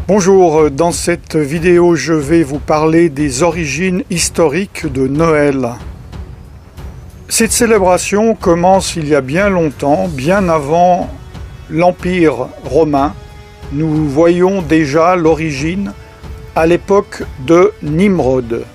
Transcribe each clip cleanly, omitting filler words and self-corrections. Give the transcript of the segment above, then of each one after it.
Bonjour, dans cette vidéo je vais vous parler des origines historiques de Noël. Cette célébration commence il y a bien longtemps, bien avant l'Empire romain. Nous voyons déjà l'origine à l'époque de Nimrod.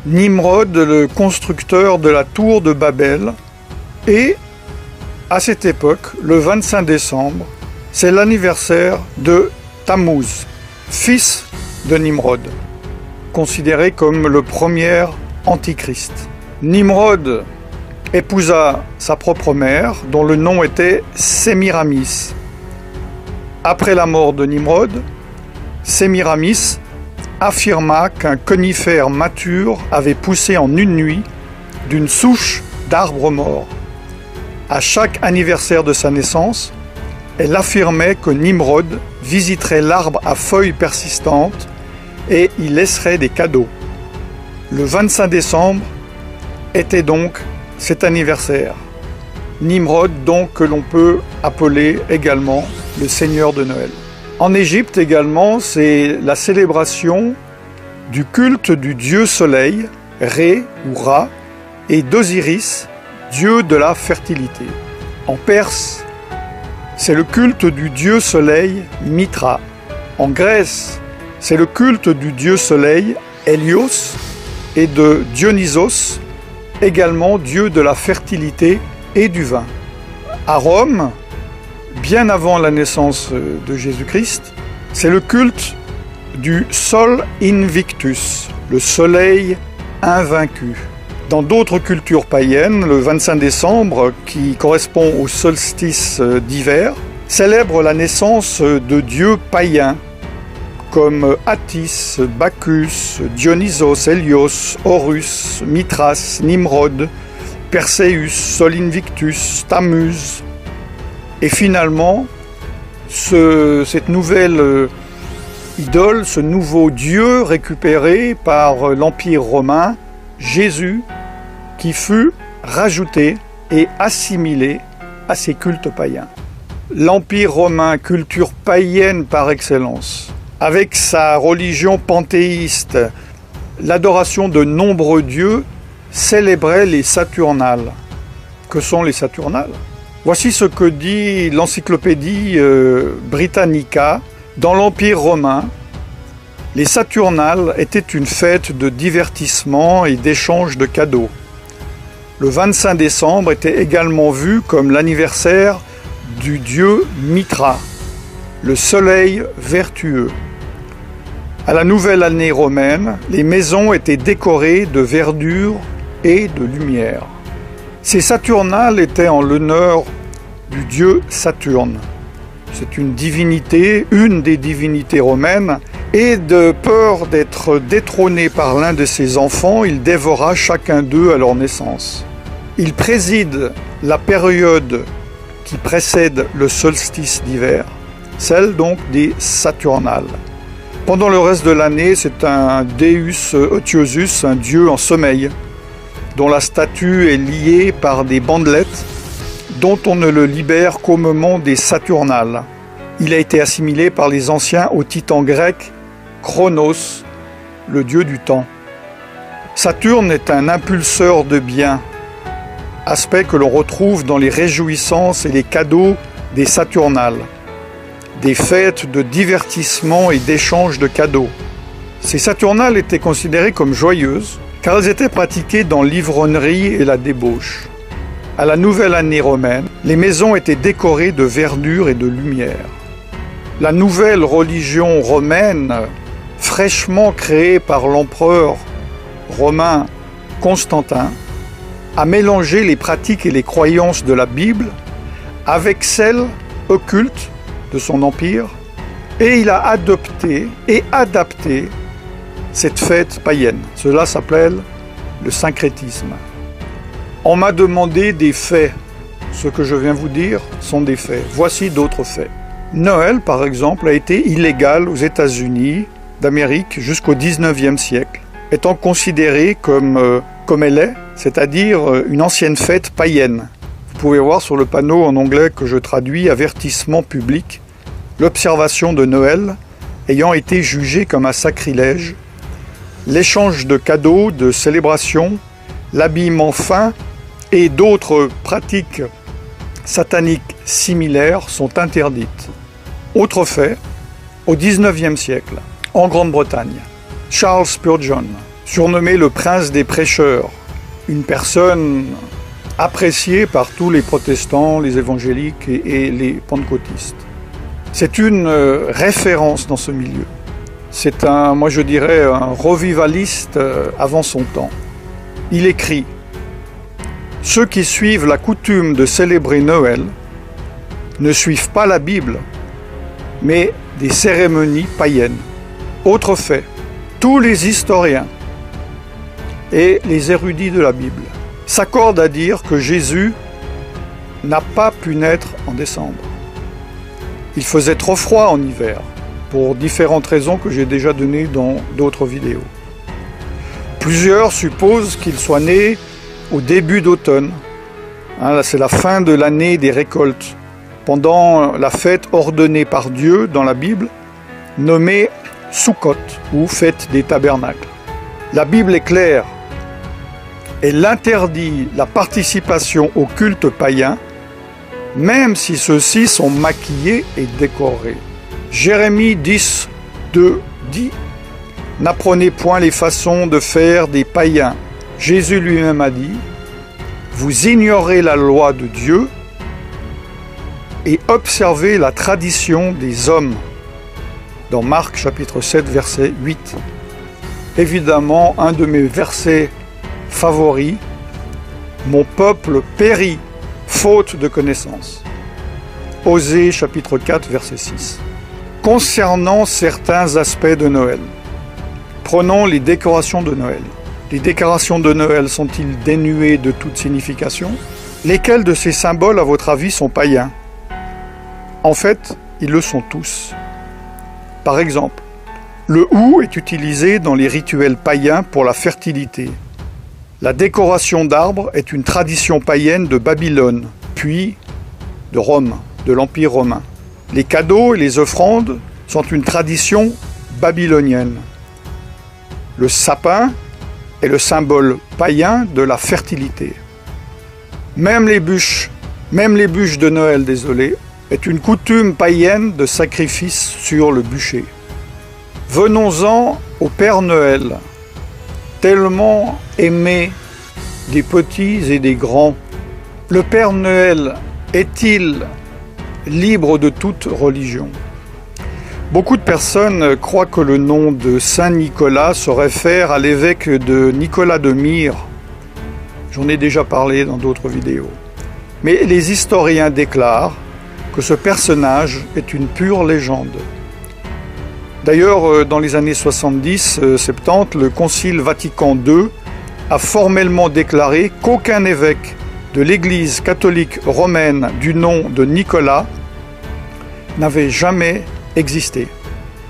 Nimrod, le constructeur de la tour de Babel, et à cette époque, le 25 décembre, c'est l'anniversaire de Tammuz, fils de Nimrod, considéré comme le premier antichrist. Nimrod épousa sa propre mère, dont le nom était Sémiramis. Après la mort de Nimrod, Sémiramis affirma qu'un conifère mature avait poussé en une nuit d'une souche d'arbre mort. À chaque anniversaire de sa naissance, elle affirmait que Nimrod visiterait l'arbre à feuilles persistantes et y laisserait des cadeaux. Le 25 décembre était donc cet anniversaire. Nimrod, donc, que l'on peut appeler également le Seigneur de Noël. En Égypte également, c'est la célébration du culte du dieu soleil, Ré ou Ra, et d'Osiris, dieu de la fertilité. En Perse, c'est le culte du dieu soleil Mitra. En Grèce, c'est le culte du dieu soleil Hélios et de Dionysos, également dieu de la fertilité et du vin. À Rome, bien avant la naissance de Jésus-Christ, c'est le culte du Sol Invictus, le soleil invaincu. Dans d'autres cultures païennes, le 25 décembre, qui correspond au solstice d'hiver, célèbre la naissance de dieux païens comme Attis, Bacchus, Dionysos, Hélios, Horus, Mithras, Nimrod, Perséus, Sol Invictus, Tammuz. Et finalement, cette nouvelle idole, ce nouveau dieu récupéré par l'Empire romain, Jésus, qui fut rajouté et assimilé à ces cultes païens. L'Empire romain, culture païenne par excellence, avec sa religion panthéiste, l'adoration de nombreux dieux, célébrait les Saturnales. Que sont les Saturnales? Voici ce que dit l'encyclopédie Britannica. Dans l'Empire romain, les Saturnales étaient une fête de divertissement et d'échange de cadeaux. Le 25 décembre était également vu comme l'anniversaire du dieu Mitra, le soleil vertueux. À la nouvelle année romaine, les maisons étaient décorées de verdure et de lumière. Ces Saturnales étaient en l'honneur du dieu Saturne. C'est une divinité, une des divinités romaines, et de peur d'être détrôné par l'un de ses enfants, il dévora chacun d'eux à leur naissance. Il préside la période qui précède le solstice d'hiver, celle donc des Saturnales. Pendant le reste de l'année, c'est un Deus Otiosus, un dieu en sommeil, dont la statue est liée par des bandelettes, dont on ne le libère qu'au moment des Saturnales. Il a été assimilé par les anciens au titan grec Chronos, le dieu du temps. Saturne est un impulseur de biens, aspect que l'on retrouve dans les réjouissances et les cadeaux des Saturnales, des fêtes de divertissement et d'échange de cadeaux. Ces Saturnales étaient considérées comme joyeuses, car elles étaient pratiquées dans l'ivrognerie et la débauche. À la nouvelle année romaine, les maisons étaient décorées de verdure et de lumière. La nouvelle religion romaine, fraîchement créée par l'empereur romain Constantin, a mélangé les pratiques et les croyances de la Bible avec celles occultes de son empire, et il a adopté et adapté cette fête païenne. Cela s'appelle le syncrétisme. On m'a demandé des faits. Ce que je viens vous dire sont des faits. Voici d'autres faits. Noël, par exemple, a été illégal aux États-Unis d'Amérique jusqu'au XIXe siècle, étant considéré comme elle est, c'est-à-dire une ancienne fête païenne. Vous pouvez voir sur le panneau en anglais que je traduis « Avertissement public », l'observation de Noël ayant été jugé comme un sacrilège, l'échange de cadeaux, de célébrations, l'habillement fin et d'autres pratiques sataniques similaires sont interdites. Autre fait, au XIXe siècle, en Grande-Bretagne, Charles Spurgeon, surnommé le prince des prêcheurs, une personne appréciée par tous les protestants, les évangéliques et les pentecôtistes. C'est une référence dans ce milieu. C'est moi je dirais, un revivaliste avant son temps. Il écrit « Ceux qui suivent la coutume de célébrer Noël ne suivent pas la Bible, mais des cérémonies païennes. » Autre fait, tous les historiens et les érudits de la Bible s'accordent à dire que Jésus n'a pas pu naître en décembre. Il faisait trop froid en hiver, pour différentes raisons que j'ai déjà données dans d'autres vidéos. Plusieurs supposent qu'il soit né au début d'automne. C'est la fin de l'année des récoltes, pendant la fête ordonnée par Dieu dans la Bible, nommée Sukkot, ou fête des tabernacles. La Bible est claire. Elle interdit la participation au culte païen, même si ceux-ci sont maquillés et décorés. Jérémie 10, 2 dit « N'apprenez point les façons de faire des païens. » Jésus lui-même a dit « Vous ignorez la loi de Dieu et observez la tradition des hommes. » Dans Marc chapitre 7, verset 8. Évidemment, un de mes versets favoris, « Mon peuple périt, faute de connaissance. » Osée chapitre 4, verset 6. Concernant certains aspects de Noël, prenons les décorations de Noël. Les décorations de Noël sont-ils dénuées de toute signification? Lesquels de ces symboles, à votre avis, sont païens? En fait, ils le sont tous. Par exemple, le hou est utilisé dans les rituels païens pour la fertilité. La décoration d'arbres est une tradition païenne de Babylone, puis de Rome, de l'Empire romain. Les cadeaux et les offrandes sont une tradition babylonienne. Le sapin est le symbole païen de la fertilité. Même les bûches de Noël, est une coutume païenne de sacrifice sur le bûcher. Venons-en au Père Noël, tellement aimé des petits et des grands. Le Père Noël est-il libre de toute religion? Beaucoup de personnes croient que le nom de Saint Nicolas se réfère à l'évêque de Nicolas de Myre. J'en ai déjà parlé dans d'autres vidéos. Mais les historiens déclarent que ce personnage est une pure légende. D'ailleurs, dans les années 70-70, le Concile Vatican II a formellement déclaré qu'aucun évêque de l'Église catholique romaine du nom de Nicolas n'avait jamais existé.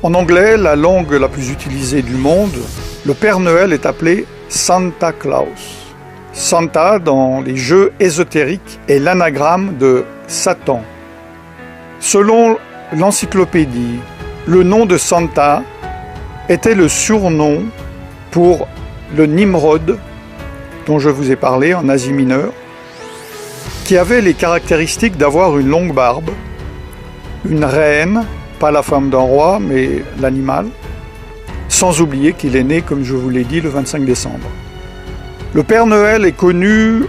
En anglais, la langue la plus utilisée du monde, le Père Noël est appelé Santa Claus. Santa, dans les jeux ésotériques, est l'anagramme de Satan. Selon l'encyclopédie, le nom de Santa était le surnom pour le Nimrod, dont je vous ai parlé en Asie mineure, qui avait les caractéristiques d'avoir une longue barbe, une reine, pas la femme d'un roi, mais l'animal, sans oublier qu'il est né, comme je vous l'ai dit, le 25 décembre. Le Père Noël est connu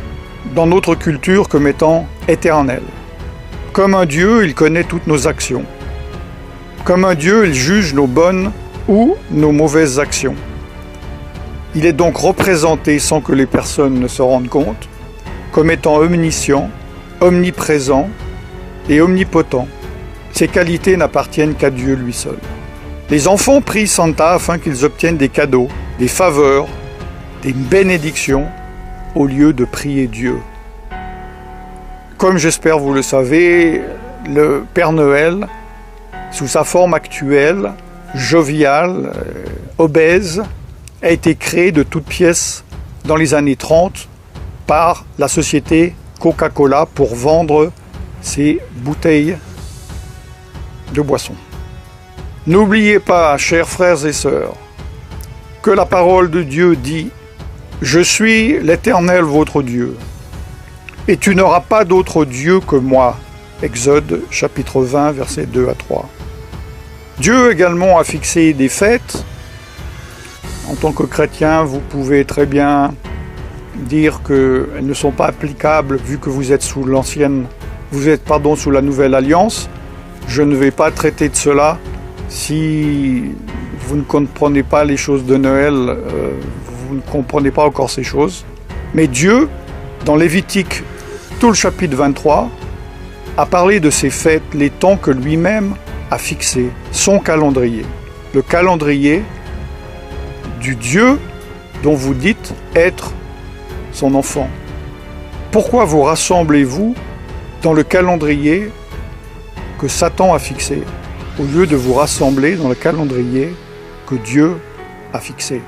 dans notre culture comme étant éternel. Comme un Dieu, il connaît toutes nos actions. Comme un Dieu, il juge nos bonnes ou nos mauvaises actions. Il est donc représenté, sans que les personnes ne se rendent compte, comme étant omniscient, omniprésent et omnipotent. Ces qualités n'appartiennent qu'à Dieu lui seul. Les enfants prient Santa afin qu'ils obtiennent des cadeaux, des faveurs, des bénédictions, au lieu de prier Dieu. Comme j'espère vous le savez, le Père Noël, sous sa forme actuelle, joviale, obèse, a été créé de toutes pièces dans les années 30 par la société Coca-Cola pour vendre ses bouteilles de boissons. N'oubliez pas, chers frères et sœurs, que la parole de Dieu dit « Je suis l'Éternel votre Dieu, et tu n'auras pas d'autre Dieu que moi ». Exode chapitre 20, versets 2 à 3. Dieu également a fixé des fêtes. En tant que chrétien, vous pouvez très bien dire qu'elles ne sont pas applicables vu que vous êtes sous sous la nouvelle alliance. Je ne vais pas traiter de cela. Si vous ne comprenez pas les choses de Noël, vous ne comprenez pas encore ces choses. Mais Dieu, dans Lévitique, tout le chapitre 23, a parlé de ces fêtes, les temps que lui-même a fixés, son calendrier. Le calendrier du Dieu dont vous dites être son enfant. Pourquoi vous rassemblez-vous dans le calendrier que Satan a fixé, au lieu de vous rassembler dans le calendrier que Dieu a fixé?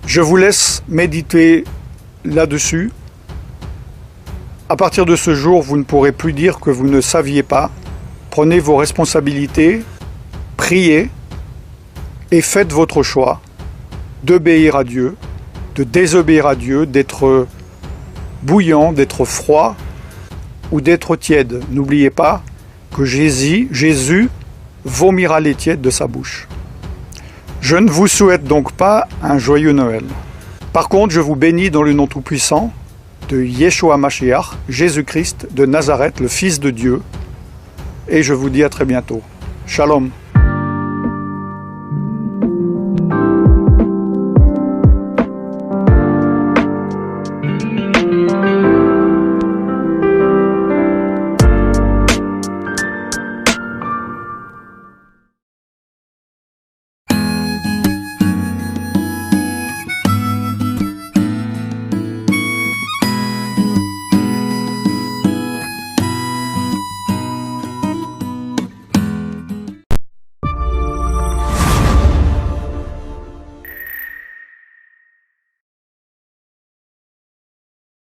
Je vous laisse méditer là-dessus. À partir de ce jour, vous ne pourrez plus dire que vous ne saviez pas. Prenez vos responsabilités, priez et faites votre choix d'obéir à Dieu, de désobéir à Dieu, d'être bouillant, d'être froid ou d'être tiède. N'oubliez pas que Jésus vomira les tièdes de sa bouche. Je ne vous souhaite donc pas un joyeux Noël. Par contre, je vous bénis dans le nom tout-puissant de Yeshua Mashiach, Jésus-Christ de Nazareth, le Fils de Dieu, et je vous dis à très bientôt. Shalom.